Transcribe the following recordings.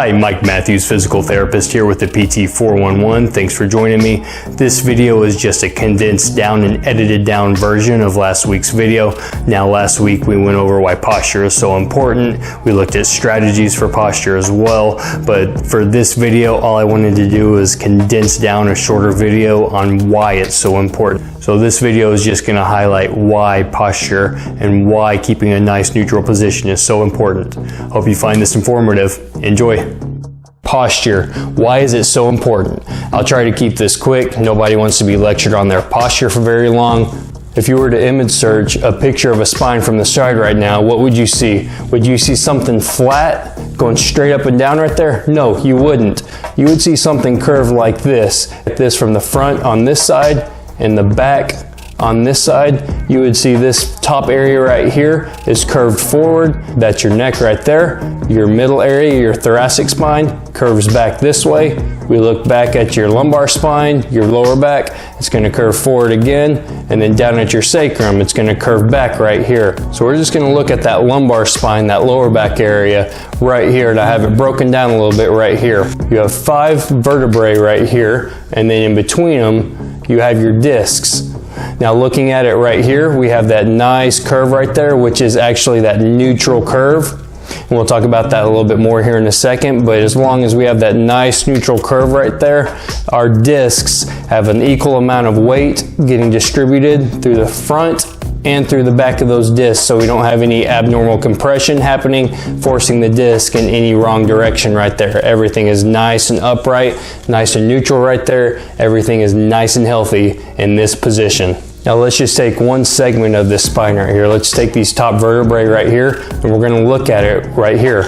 Hi, Mike Matthews, physical therapist here with the PT 411. Thanks for joining me. This video is just a condensed down and edited down version of last week's video. Now, last week we went over why posture is so important. We looked at strategies for posture as well, but for this video, all I wanted to do is condense down a shorter video on why it's so important. So this video is just going to highlight why posture and why keeping a nice neutral position is so important. Hope you find this informative. Enjoy. Posture. Why is it so important? I'll try to keep this quick. Nobody wants to be lectured on their posture for very long. If you were to image search a picture of a spine from the side right now, what would you see? Would you see something flat going straight up and down right there? No, you wouldn't. You would see something curved like this. This from the front on this side and the back on this side. You would see this top area right here is curved forward. That's your neck right there. Your middle area, your thoracic spine, curves back this way. We look back at your lumbar spine, your lower back, it's going to curve forward again, and then down at your sacrum, it's going to curve back right here. So we're just going to look at that lumbar spine, that lower back area right here, and I have it broken down a little bit right here. You have 5 vertebrae right here, and then in between them, you have your discs. Now looking at it right here, we have that nice curve right there, which is actually that neutral curve. And we'll talk about that a little bit more here in a second, but as long as we have that nice neutral curve right there, our discs have an equal amount of weight getting distributed through the front and through the back of those discs, so we don't have any abnormal compression happening, forcing the disc in any wrong direction right there. Everything is nice and upright, nice and neutral right there. Everything is nice and healthy in this position. Now let's just take one segment of this spine right here. Let's take these top vertebrae right here, and we're going to look at it right here.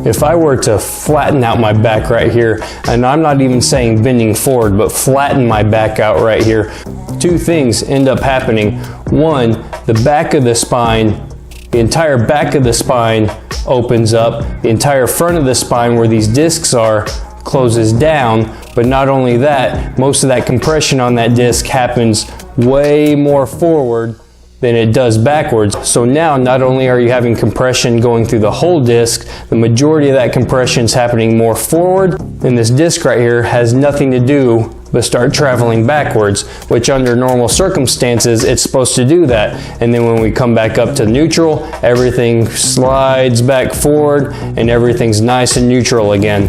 If I were to flatten out my back right here, and I'm not even saying bending forward, but flatten my back out right here, 2 things end up happening. One, the back of the spine, the entire back of the spine opens up. The entire front of the spine where these discs are closes down. But not only that, most of that compression on that disc happens way more forward than it does backwards. So now not only are you having compression going through the whole disc, the majority of that compression is happening more forward, and this disc right here has nothing to do but start traveling backwards, which under normal circumstances it's supposed to do that. And then when we come back up to neutral, everything slides back forward and everything's nice and neutral again.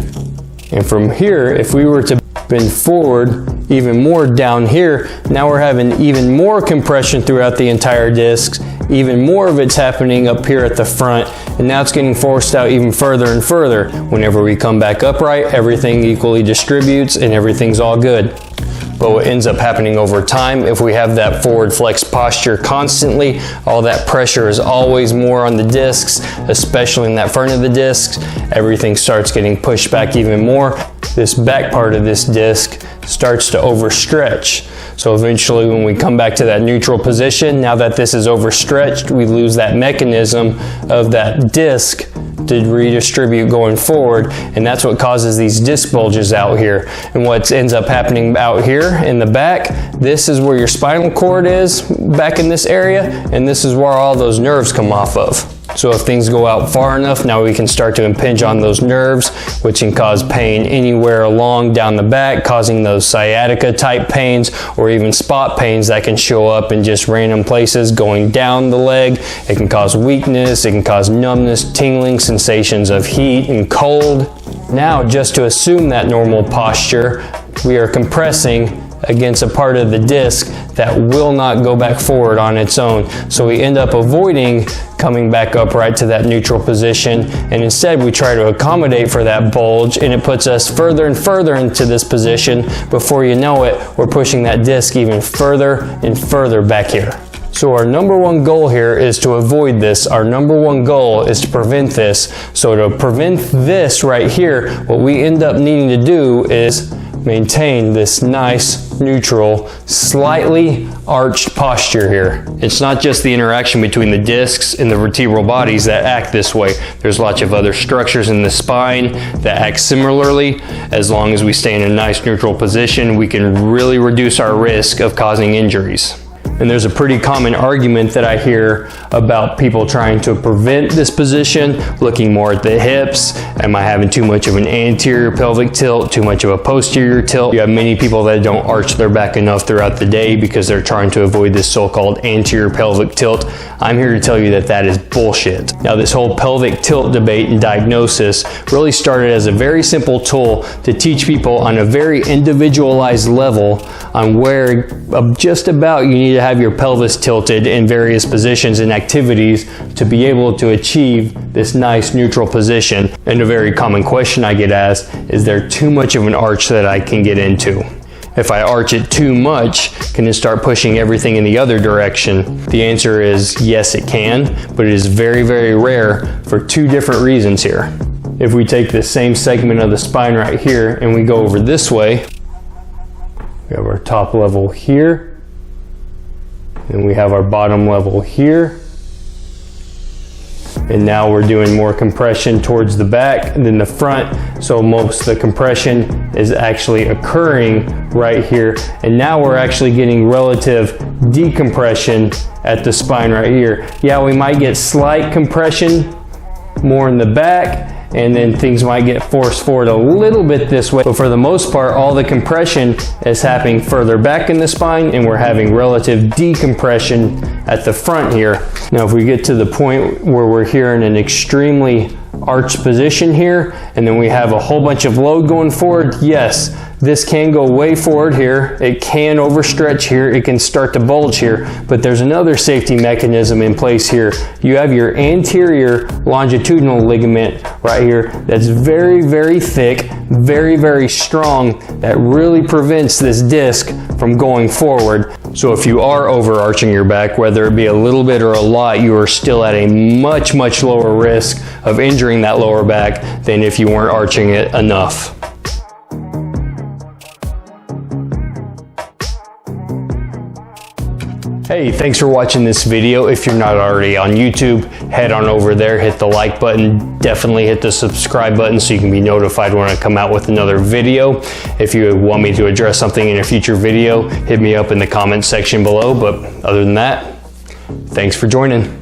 And from here, if we were to bend forward even more down here, now we're having even more compression throughout the entire disc. Even more of it's happening up here at the front, and now it's getting forced out even further and further. Whenever we come back upright, everything equally distributes and everything's all good. But what ends up happening over time, if we have that forward flex posture constantly, all that pressure is always more on the discs, especially in that front of the discs. Everything starts getting pushed back even more. This back part of this disc starts to overstretch. So eventually when we come back to that neutral position, now that this is overstretched, we lose that mechanism of that disc to redistribute going forward, and that's what causes these disc bulges out here. And what ends up happening out here in the back, this is where your spinal cord is back in this area, and this is where all those nerves come off of. So if things go out far enough, now we can start to impinge on those nerves, which can cause pain anywhere along down the back, causing those sciatica type pains or even spot pains that can show up in just random places going down the leg. It can cause weakness, it can cause numbness, tingling, sensations of heat and cold. Now, just to assume that normal posture, we are compressing against a part of the disc that will not go back forward on its own. So we end up avoiding coming back upright to that neutral position, and instead we try to accommodate for that bulge, and it puts us further and further into this position. Before you know it, we're pushing that disc even further and further back here. So our number one goal here is to avoid this. Our number one goal is to prevent this. So to prevent this right here, what we end up needing to do is maintain this nice, neutral, slightly arched posture here. It's not just the interaction between the discs and the vertebral bodies that act this way. There's lots of other structures in the spine that act similarly. As long as we stay in a nice neutral position, we can really reduce our risk of causing injuries. And there's a pretty common argument that I hear about people trying to prevent this position, looking more at the hips. Am I having too much of an anterior pelvic tilt, too much of a posterior tilt? You have many people that don't arch their back enough throughout the day because they're trying to avoid this so-called anterior pelvic tilt. I'm here to tell you that that is bullshit. Now, this whole pelvic tilt debate and diagnosis really started as a very simple tool to teach people on a very individualized level on where just about you need to have your pelvis tilted in various positions and activities to be able to achieve this nice neutral position. And a very common question I get asked, is there too much of an arch that I can get into? If I arch it too much, can it start pushing everything in the other direction? The answer is yes, it can, but it is very, very rare for two different reasons here. If we take the same segment of the spine right here and we go over this way, we have our top level here, and we have our bottom level here. And now we're doing more compression towards the back than the front. So most of the compression is actually occurring right here. And now we're actually getting relative decompression at the spine right here. Yeah, we might get slight compression more in the back, and then things might get forced forward a little bit this way. But for the most part, all the compression is happening further back in the spine, and we're having relative decompression at the front here. Now, if we get to the point where we're here in an extremely arched position here, and then we have a whole bunch of load going forward, yes, this can go way forward here. It can overstretch here. It can start to bulge here. But there's another safety mechanism in place here. You have your anterior longitudinal ligament right here that's very, very thick, very, very strong, that really prevents this disc from going forward. So if you are overarching your back, whether it be a little bit or a lot, you are still at a much, much lower risk of injuring that lower back than if you weren't arching it enough. Hey, thanks for watching this video. If you're not already on YouTube, head on over there, hit the like button, definitely hit the subscribe button so you can be notified when I come out with another video. If you want me to address something in a future video, hit me up in the comment section below. But other than that, thanks for joining.